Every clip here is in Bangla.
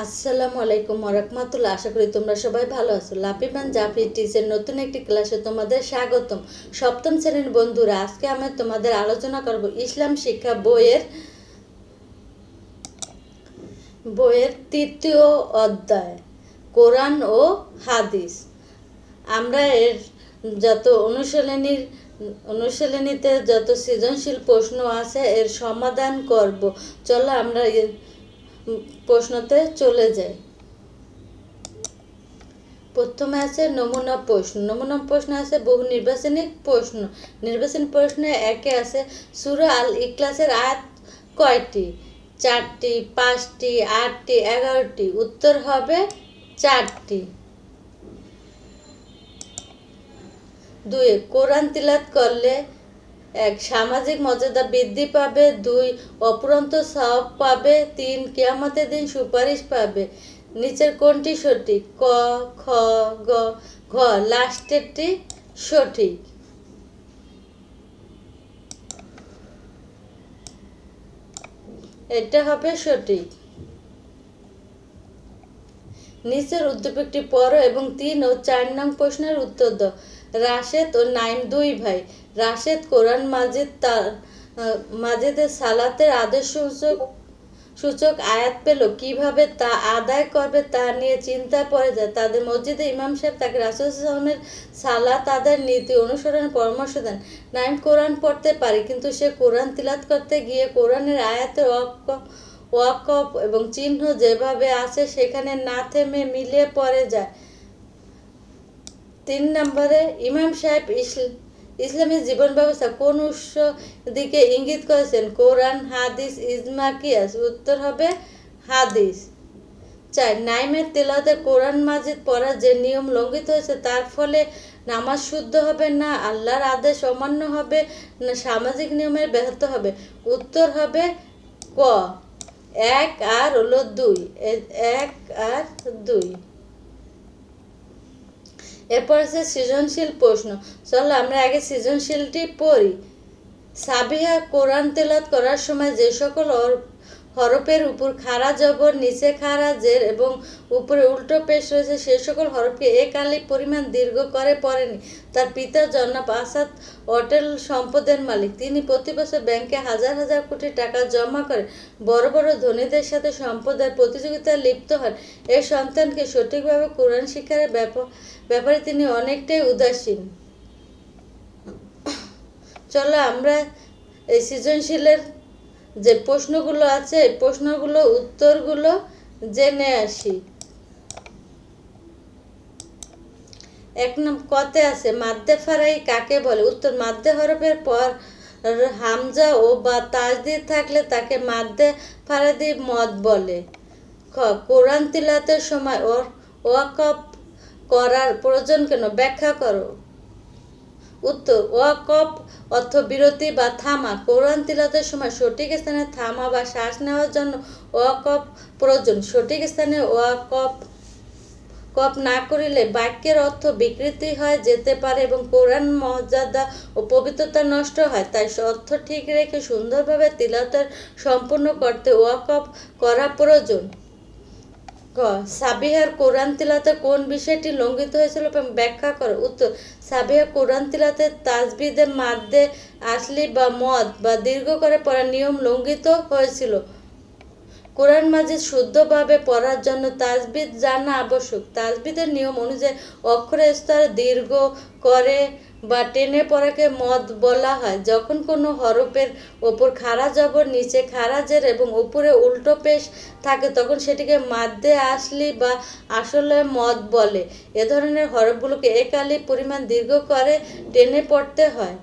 আসসালামু আলাইকুম ওয়া আশা করি তোমরা সবাই ভালো আছো। লাপিবান জাফরি টিচের নতুন একটি ক্লাসে তোমাদের স্বাগতম। সপ্তম শ্রেণীর বন্ধুরা, আজকে আমি তোমাদের আলোচনা করব ইসলাম শিক্ষা বইয়ের তৃতীয় অধ্যায়, কোরআন ও হাদিস। আমরা এর যত অনুশীলনীতে যত সৃজনশীল প্রশ্ন আছে এর সমাধান করব। চলো আমরা প্রশ্নতে চলে যাই। প্রথমে আছে নমুনা প্রশ্ন। নমুনা প্রশ্ন আছে বহু নির্বাচনী প্রশ্নে একে আছে সূরা আল ইখলাসের আয়াত কয়টি? 4টি, 5টি, 8টি, 11টি। উত্তর হবে 4টি। 2 কোরআন তিলাওয়াত করলে 1 সামাজিক মর্যাদা বৃদ্ধি পাবে, 2 অফুরন্ত সওয়াব পাবে, 3 কিয়ামতের দিন সুপারিশ পাবে। নিচের কোনটি সঠিক? ক, খ, গ, ঘ লাস্টেরটি সঠিক। এটা হবে সঠিক। নিচের উদ্দীপকটি পড়ো এবং 3 ও 4 নং প্রশ্নের উত্তর দাও। রাশেদ ও নাইম 2 ভাই। রাশেদ কোরআন মাজিদের সালাতের সূচক আয়াত পেল, কিভাবে তা আদায় করবে তা নিয়ে চিন্তায় পড়ে যায়। তাদের মসজিদে ইমাম সাহেব তাকে রাসূল সাল্লাল্লাহু সালাত আদায়ের নীতি অনুসরণের পরামর্শ দেন। নাইম কোরআন পড়তে পারে, কিন্তু সে কোরআন তিলাওয়াত করতে গিয়ে কোরআনের আয়াতের ওয়াকফ এবং চিহ্ন যেভাবে আছে সেখানে না থেমে মিলিয়ে পড়ে যায়। 3 নম্বরে ইমাম সাহেব ইসলামী জীবন ব্যবস্থা কোন উৎস দিকে ইঙ্গিত করেছেন? কোরআন, হাদিস, ইজমা, কিয়াস। উত্তর হবে হাদিস। 4 নাইমের তেলাওয়াতে কোরআন মাজিদ পড়ার যে নিয়ম লঙ্ঘিত হয়েছে তার ফলে নামাজ শুদ্ধ হবে না আল্লাহর আদেশ অমান্য হবে না সামাজিক নিয়মের ব্যাহত হবে। উত্তর হবে ক, 1 আর হলো 2। 1 আর 2। এরপর আছে সৃজনশীল প্রশ্ন। চলো আমরা আগে সৃজনশীলটি পড়ি। সাবিহা কোরআন তেলাওয়াত করার সময় যে সকল হরফের উপর খাড়া জবর, নিচে খাড়া জের এবং উপরে উল্টো পেশ রয়েছে সে সকল হরফকে এক আলিফ পরিমাণ দীর্ঘ করে পড়েনি। তার পিতা জনাব আসাদ হোটেল সম্পদের মালিক। তিনি প্রতি বছর ব্যাংকে হাজার হাজার কোটি টাকা জমা করে বড় বড় ধনীদের সাথে সম্পদের প্রতিযোগিতায় লিপ্ত হন। এই সন্তানকে সঠিকভাবে কোরআন শিক্ষার ব্যাপারে তিনি অনেকটাই উদাসীন। চলো আমরা এই সৃজনশীলের যে প্রশ্নগুলো আছে এই প্রশ্নগুলো উত্তরগুলো জেনে আসি। 1 নম্বর কতে আছে মাদ্দে ফারাই কাকে বলে? উত্তর মাদ্দে হরফের পর হামজা ও বা তাসদিদ থাকলে তাকে মাদ্দে ফারাদি মদ বলে। খ কোরআন তিলাওয়াতের সময় ওয়াকফ করার প্রয়োজন কেন? ব্যাখ্যা করো। উত্তর ওয়াকফ অর্থ বিরতি বা থামা। কোরআন তিলাওয়াতের সময় সঠিক স্থানে থামা বা শ্বাস নেওয়ার জন্য ওয়াকফ প্রয়োজন। সঠিক স্থানে ওয়াকফ না করিলে বাক্যের অর্থ বিকৃতি হয়ে যেতে পারে এবং কোরআন মর্যাদা ও পবিত্রতা নষ্ট হয়। তাই অর্থ ঠিক রেখে সুন্দরভাবে তিলাওয়াত সম্পূর্ণ করতে ওয়াকফ করা প্রয়োজন। ক সাবিহার কোরআন তিলাওয়াতে কোন বিষয়টি লঙ্ঘিত হয়েছিল এবং ব্যাখ্যা করো। উত্তর সাবিহা কোরআন তিলাওয়াতে তাসবিদে মাদ্দে আসলি বা মদ বা দীর্ঘ করে পড়ার নিয়ম লঙ্ঘিত হয়েছিল। কোরআন মাজিদ শুদ্ধভাবে পড়ার জন্য তাসবিদ জানা আবশ্যক। তাসবিদের নিয়ম অনুযায়ী অক্ষরের স্তরে দীর্ঘ করে বা টেনে পড়াকে মদ বলা হয়। যখন কোনো হরফের ওপর খাড়া জবর, নিচে খাড়া জের এবং উপরে উল্টো পেশ থাকে তখন সেটিকে মাদ্দে আসলি বা আসলে মদ বলে। এ ধরনের হরফগুলোকে এক আলিফ পরিমাণ দীর্ঘ করে টেনে পড়তে হয়।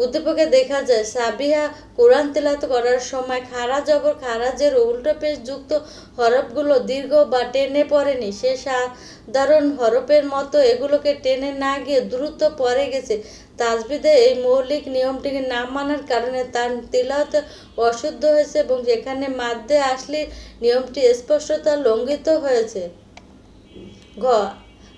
উদ্দীপকে দেখা যায় সাবিহা কোরআন তেলাওয়াত করার সময় খাড়া জবর, খাড়া জের ও উল্টো পেশ যুক্ত হরফগুলো দীর্ঘ বা টেনে পড়েনি। সে সাধারণ হরফের মতো এগুলোকে টেনে না গিয়ে দ্রুত পড়ে গেছে। তাসবিদে এই মৌলিক নিয়মটিকে না মানার কারণে তার তিলাওয়াত অশুদ্ধ হয়েছে এবং সেখানে মাদ্দে আসলির নিয়মটি স্পষ্টতা লঙ্ঘিত হয়েছে। ঘ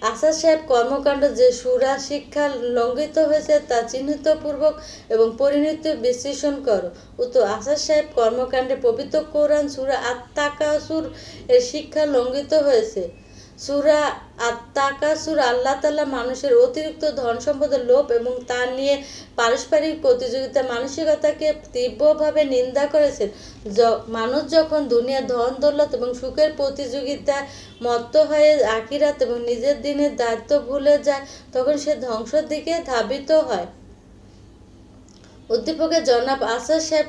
আসাদ সাহেব কর্মকাণ্ড যে সূরা শিক্ষা লঙ্ঘিত হয়েছে তা চিহ্নিতপূর্বক এবং পরিণতি বিশ্লেষণ করো। উত্তর, আসাদ সাহেব কর্মকাণ্ডে পবিত্র কোরআন সূরা আত-তাকাসুর এর শিক্ষা লঙ্ঘিত হয়েছে। সূরা আত-তাকাসুর আল্লাহ তাআলা মানুষের অতিরিক্ত ধন সম্পদের লোভ এবং তা নিয়ে পারস্পরিক প্রতিযোগিতার মানসিকতাকে তীব্রভাবে নিন্দা করেছেন। মানুষ যখন দুনিয়ার ধন দৌলত এবং সুখের প্রতিযোগিতায় মত্ত হয়ে আখিরাত এবং নিজের দিনের দায়িত্ব ভুলে যায়, তখন সে ধ্বংসের দিকে ধাবিত হয়। উদ্দীপকের জনাব আসাদ সাহেব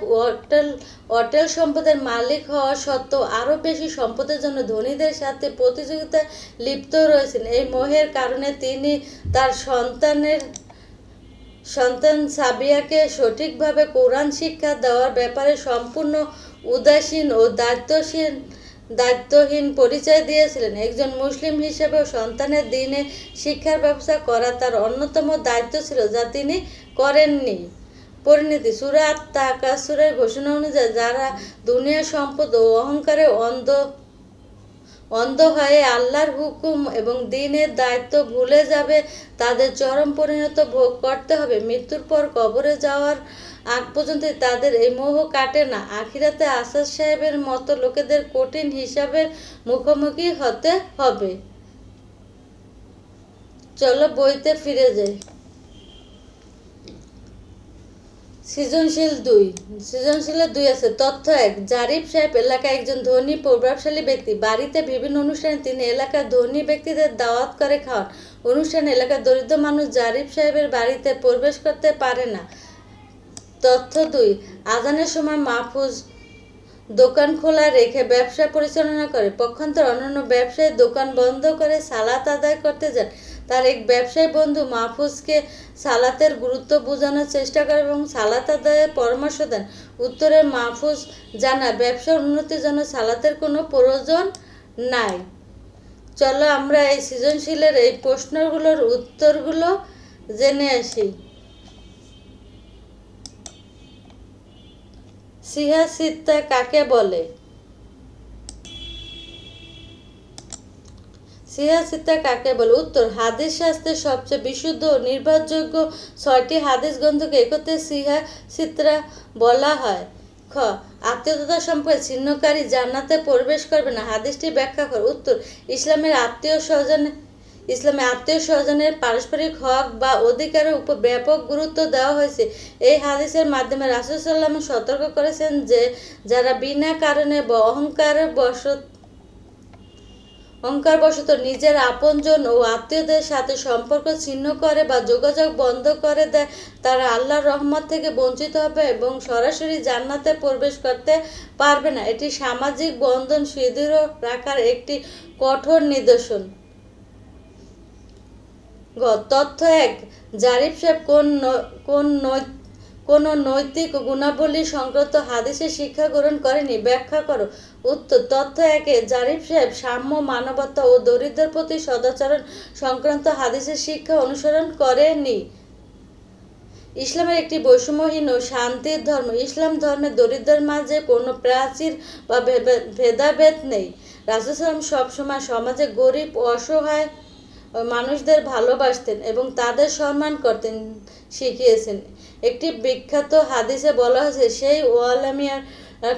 অটেল সম্পদের মালিক হওয়া সত্ত্বেও আরও বেশি সম্পদের জন্য ধনীদের সাথে প্রতিযোগিতায় লিপ্ত রয়েছেন। এই মোহের কারণে তিনি তার সন্তান সাবিয়াকে সঠিকভাবে কোরআন শিক্ষা দেওয়ার ব্যাপারে সম্পূর্ণ উদাসীন ও দায়িত্বহীন পরিচয় দিয়েছিলেন। একজন মুসলিম হিসেবেও সন্তানের দ্বীনে শিক্ষার ব্যবস্থা করা তার অন্যতম দায়িত্ব ছিল, যা তিনি করেননি। পরিণতি সূরা আত-তাকাসুরের ঘোষণা অনুযায়ী যারা দুনিয়ার সম্পদ ও অহংকারে অন্ধ হয়ে আল্লাহর হুকুম এবং দ্বীনের দায়িত্ব ভুলে যাবে, তাদের চরম পরিণতি ভোগ করতে হবে। মৃত্যুর পর কবরে যাওয়ার আগ পর্যন্ত তাদের এই মোহ কাটে না। আখিরাতে আসাদ সাহেবের মতো লোকেদের কঠিন হিসাবের মুখোমুখি হতে হবে। চলো বইতে ফিরে যাই। সৃজনশীলের 2 আছে। তথ্য 1, জারিফ সাহেব এলাকায় একজন ধনী প্রভাবশালী ব্যক্তি। বাড়িতে বিভিন্ন অনুষ্ঠানে তিনি এলাকার ধনী ব্যক্তিদের দাওয়াত করে খাওয়ান। অনুষ্ঠানে এলাকার দরিদ্র মানুষ জারিফ সাহেবের বাড়িতে প্রবেশ করতে পারে না। তথ্য 2, আজানের সময় মাহফুজ দোকান খোলা রেখে ব্যবসা পরিচালনা করে। পক্ষান্তরে অন্যান্য ব্যবসায়ী দোকান বন্ধ করে সালাত আদায় করতে যান। তার এক ব্যবসায়ী বন্ধু মাহফুজকে সালাতের গুরুত্ব বোঝানোর চেষ্টা করে এবং সালাত আদায়ের পরামর্শ দেন। উত্তরে মাহফুজ জানায়, ব্যবসার উন্নতির জন্য সালাতের কোনো প্রয়োজন নাই। চলো আমরা এই সৃজনশীলের এই প্রশ্নগুলোর উত্তরগুলো জেনে আসি। সিয়াসিত্তা কাকে বলে? সিয়াসিত্তা কাকে বলে? উত্তর, হাদিস শাস্ত্রের সবচেয়ে বিশুদ্ধ ও নির্ভরযোগ্য 6টি হাদিস গ্রন্থকে একত্রে সিয়াসিত্রা বলা হয়। খ, আত্মীয়তা সম্পর্কে ছিন্নকারী জান্নাতে প্রবেশ করবে না। হাদিসটি ব্যাখ্যা কর। উত্তর, ইসলামে আত্মীয় স্বজনের পারস্পরিক হক বা অধিকারের উপর ব্যাপক গুরুত্ব দেওয়া হয়েছে। এই হাদিসের মাধ্যমে রাসূল সাল্লাল্লাহু আলাইহি ওয়াসাল্লাম সতর্ক করেছেন যে যারা বিনা কারণে বা অহংকারবশত নিজের আপনজন ও আত্মীয়দের সাথে সম্পর্ক ছিন্ন করে বা যোগাযোগ বন্ধ করে দেয়, তারা আল্লাহর রহমত থেকে বঞ্চিত হবে এবং সরাসরি জান্নাতে প্রবেশ করতে পারবে না। এটি সামাজিক বন্ধন সুদৃঢ় রাখার একটি কঠোর নিদর্শন। তথ্য 1, জারিফ সাহেব কোন নৈতিক গুণাবলী সংক্রান্ত হাদিসের শিক্ষা গ্রহণ করেনি? ব্যাখ্যা করো। উত্তর, তথ্য 1, জারিফ সাহেব সাম্য, মানবতা ও দরিদ্রের প্রতি সদাচরণ সংক্রান্ত হাদিসের শিক্ষা অনুসরণ করেনি। ইসলামের একটি বৈষম্যহীন ও শান্তির ধর্ম। ইসলাম ধর্মে দরিদ্রের মাঝে কোনো প্রাচীর বা ভেদাভেদ নেই। রাসূল সাল্লাল্লাহু আলাইহি ওয়াসাল্লাম সবসময় সমাজে গরিব ও অসহায় মানুষদের ভালোবাসতেন এবং তাদের সম্মান করতেন শিখিয়েছেন। একটি বিখ্যাত হাদিসে বলা হয়েছে, সেই ওয়ালামিয়ার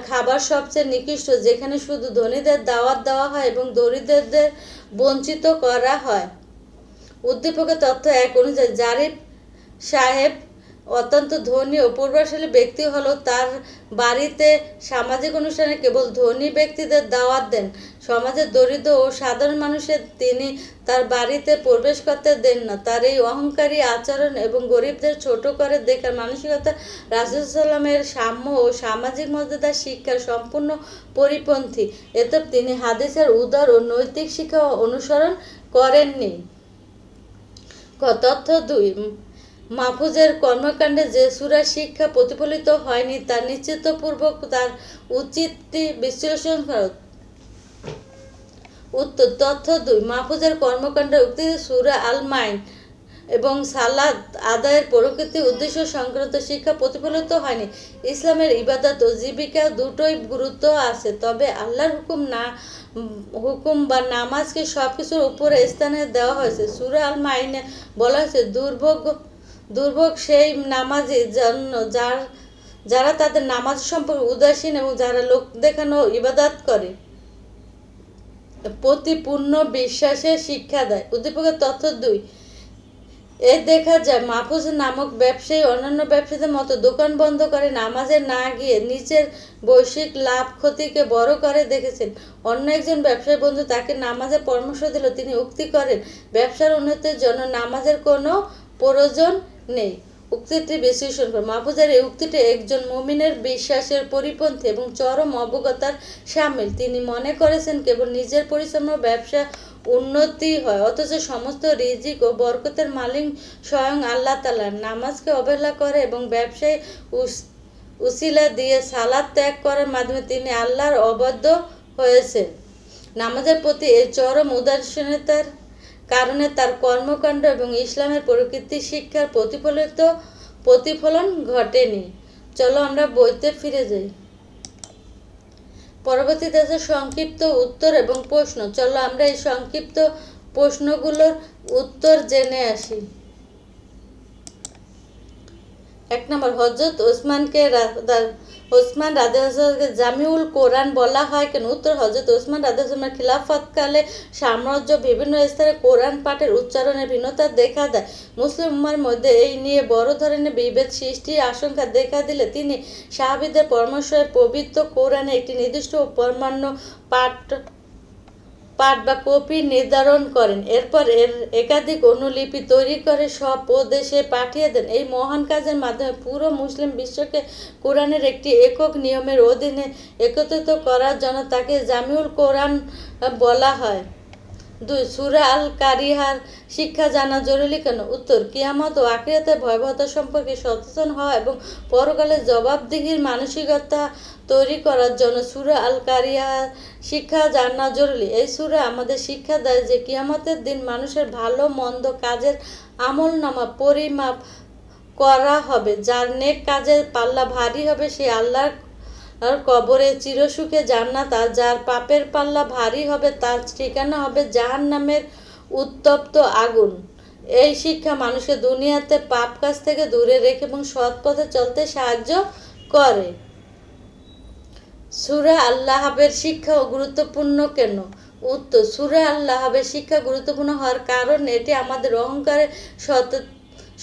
খাবার সবচেয়ে নিকৃষ্ট যেখানে শুধু ধনীদের দাওয়াত দেওয়া হয় এবং দরিদ্রদের বঞ্চিত করা হয়। উদ্দীপকের তথ্য 1 অনুযায়ী জারিফ সাহেব অত্যন্ত ধনী ও প্রভাবশালী ব্যক্তি হলেও তার বাড়িতে সামাজিক অনুষ্ঠানে কেবল ধনী ব্যক্তিদের দাওয়াত দেন। সমাজের দরিদ্র ও সাধারণ মানুষের তিনি তার বাড়িতে প্রবেশ করতে দেন না। তার এই অহংকারী আচরণ এবং গরিবদের ছোট করে দেখার মানসিকতা রাসূল সাল্লাল্লাহু আলাইহি ওয়াসাল্লামের সাম্য ও সামাজিক মর্যাদার শিক্ষার সম্পূর্ণ পরিপন্থী। এতে তিনি হাদিসের উদার ও নৈতিক শিক্ষা অনুসরণ করেননি। তথ্য 2, মাহফুজের কর্মকাণ্ডে যে সূরা শিক্ষা প্রতিফলিত হয়নি তা নিশ্চিতপূর্বক তার উচিতটি বিশ্লেষণ করো। উত্তর, তথ্য 2, মাহফুজের কর্মকাণ্ডের উক্তি সূরা আল-মাইন এবং সালাত আদায়ের প্রকৃতি উদ্দেশ্য সংক্রান্ত শিক্ষা প্রতিফলিত হয়নি। ইসলামের ইবাদত ও জীবিকা দুটোই গুরুত্ব আছে, তবে আল্লাহর হুকুম বা নামাজকে সব কিছুর উপরে স্থানে দেওয়া হয়েছে। সূরা আল মাইনে বলা হয়েছে, দুর্ভোগ সেই নামাজি জন্য যারা তাদের নামাজ সম্পর্কে উদাসীন এবং যারা লোক দেখানো ইবাদত করে প্রতি পূর্ণ বিশ্বাসের শিক্ষা দেয়। উদ্দীপকের তথ্য 2। দেখা যায় মাহফুজ নামক ব্যবসায়ী অন্যান্য ব্যবসায়ীদের মতো দোকান বন্ধ করে নামাজে না গিয়ে নিজের বৈশ্বিক লাভ ক্ষতিকে বড় করে দেখেছেন। অন্য একজন ব্যবসায়ী বন্ধু তাকে নামাজের পরামর্শ দিল। তিনি উক্তি করেন, ব্যবসার উন্নতির জন্য নামাজের কোনো প্রয়োজন নেই। উক্তিটি বিশ্লেষণ করে মাহফুজের এই উক্তিটি একজন মুমিনের বিশ্বাসের পরিপন্থী এবং চরম অবগতার সামিল। তিনি মনে করেছেন কেবল নিজের পরিশ্রম ব্যবসা উন্নতি হয়, অথচ সমস্ত রিজিক ও বরকতের মালিক স্বয়ং আল্লাহ তাআলা। নামাজকে অবহেলা করে এবং ব্যবসায় উসিলা দিয়ে সালাত ত্যাগ করার মাধ্যমে তিনি আল্লাহর অবাধ্য হয়েছেন। নামাজের প্রতি এই চরম উদাসীনতার কারণে তার কর্মকাণ্ড এবং ইসলামের প্রকৃতি শিক্ষার প্রতিফলন ঘটেনি। চলো আমরা বইতে ফিরে যাই। পরবর্তীতে আছে সংক্ষিপ্ত উত্তর এবং প্রশ্ন। চলো আমরা এই সংক্ষিপ্ত প্রশ্নগুলোর উত্তর জেনে আসি। 1 নম্বর, হযরত ওসমান রাদিয়াল্লাহু জামিউল কোরআন বলা হয় কেন? উত্তর, হযরত ওসমান রাদিয়াল্লাহু খিলাফতকালে সাম্রাজ্য বিভিন্ন স্তরে কোরআন পাঠের উচ্চারণের ভিন্নতা দেখা দেয়। মুসলিম উম্মার মধ্যে এই নিয়ে বড় ধরনের বিভেদ সৃষ্টির আশঙ্কা দেখা দিলে তিনি সাহাবীদের পরামর্শে পবিত্র কোরআনে একটি নির্দিষ্ট পরমাণু পাঠ বা কপি নির্ধারণ করেন। এরপর এর একাধিক অনুলিপি তৈরি করে সব প্রদেশে পাঠিয়ে দেন। এই মহান কাজের মাধ্যমে পুরো মুসলিম বিশ্বকে কোরআনের একটি একক নিয়মের অধীনে একত্রিত করার জন্য তাকে জামিউল কোরআন বলা হয়। 2, সূরা আল কারিহার শিক্ষা জানা জরুরি কেন? উত্তর, কিয়ামত ও আখিরাতের ভয়াবহতা সম্পর্কে সচেতন হওয়া এবং পরকালের জবাবদিহির মানসিকতা তৈরি করার জন্য সূরা আল কারিহার শিক্ষা জানা জরুরি। এই সূরা আমাদের শিক্ষা দেয় যে কিয়ামতের দিন মানুষের ভালো মন্দ কাজের আমলনামা পরিমাপ করা হবে। যার নেক কাজের পাল্লা ভারী হবে সে আল্লাহর কবরে চিরসুখে জান্নাত, আর যার পাপের পাল্লা ভারী হবে তার ঠিকানা হবে জাহান্নামের উত্তপ্ত আগুন। এই শিক্ষা মানুষকে দুনিয়াতে পাপ কাজ থেকে দূরে রেখে এবং সৎ পথে চলতে সাহায্য করে। সূরা আল-লাহবের শিক্ষা গুরুত্বপূর্ণ কেন? উত্তর, সূরা আল-লাহবের শিক্ষা গুরুত্বপূর্ণ হওয়ার কারণ এটি আমাদের অহংকারের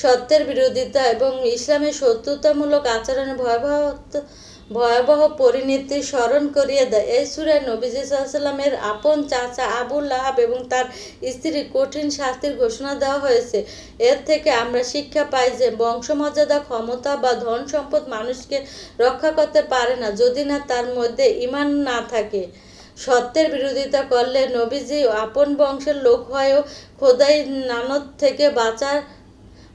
সত্যের বিরোধিতা এবং ইসলামের শত্রুতামূলক আচরণের ভয়াবহ পরিণতি স্মরণ করিয়ে দেয়। এই সূরায় নবীজি সাল্লাল্লাহু আলাইহি ওয়াসাল্লামের আপন চাচা আবু লাহাব এবং তার স্ত্রীর কঠিন শাস্তির ঘোষণা দেওয়া হয়েছে। এর থেকে আমরা শিক্ষা পাই যে বংশমর্যাদা, ক্ষমতা বা ধন সম্পদ মানুষকে রক্ষা করতে পারে না যদি না তার মধ্যে ঈমান না থাকে। সত্যের বিরোধিতা করলে নবীজি আপন বংশের লোক হয়েও খোদাই লানত থেকে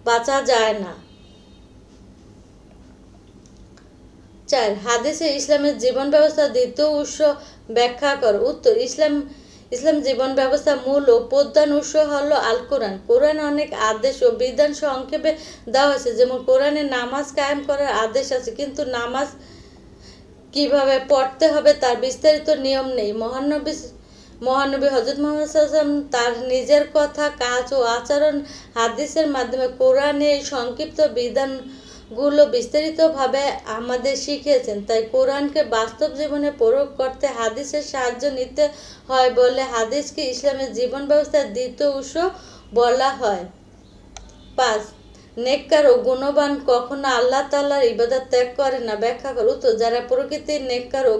বাঁচা যায় না। 4, হাদিসে ইসলামের জীবন ব্যবস্থার দ্বিতীয় উৎস ব্যাখ্যা কর। উত্তর, ইসলাম জীবন ব্যবস্থার মূল ও প্রধান উৎস হলো আল কোরআন। কোরআনে অনেক আদেশ ও বিধান সংক্ষেপে দেওয়া হয়েছে। যেমন কোরআনে নামাজ কায়েম করার আদেশ আছে, কিন্তু নামাজ কিভাবে পড়তে হবে তার বিস্তারিত নিয়ম নেই। মহানবী হযরত মুহাম্মদ সাল্লাল্লাহু আলাইহি ওয়াসাল্লাম তার নিজের কথা, কাজ ও আচরণ হাদিসের মাধ্যমে কোরআনে এই সংক্ষিপ্ত বিধানগুলো বিস্তারিতভাবে আমাদের শিখিয়েছেন। তাই কোরআনকে বাস্তব জীবনে প্রয়োগ করতে হাদিসের সাহায্য নিতে হয় বলে হাদিসকে ইসলামের জীবন ব্যবস্থার দ্বিতীয় উৎস বলা হয়। 5, নেককার ও গুণবান কখনো আল্লাহ তাআলার ইবাদত ত্যাগ করে না। ব্যাখ্যা কর। উত্তর, যারা প্রকৃতির নেককার ও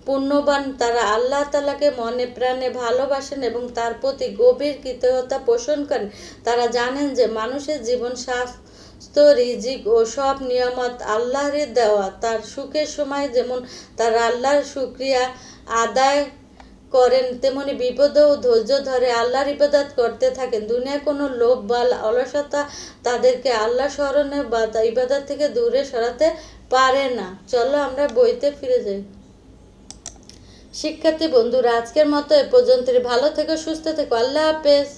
পুণ্যবান তারা আল্লাহ তাআলাকে মনে প্রাণে ভালোবাসেন এবং তার প্রতি গভীর কৃতজ্ঞতা পোষণ করেন। তারা জানেন যে মানুষের জীবন, স্বাস্থ্য, রিজিক ও সব নিয়ামত আল্লাহরই দেওয়া। তার সুখের সময় যেমন তারা আল্লাহর শুকরিয়া আদায় করেন, তেমনি বিপদেও ধৈর্য ধরে আল্লাহর ইবাদত করতে থাকেন। দুনিয়ার কোনো লোভ বা অলসতা তাদেরকে আল্লাহ স্মরণে বা ইবাদত থেকে দূরে সরাতে পারে না। চলো আমরা বইতে ফিরে যাই। শিক্ষার্থী বন্ধুরা, আজকের মতো এ পর্যন্তই। ভালো থেকো, সুস্থ থেকো। আল্লাহ হাফেজ।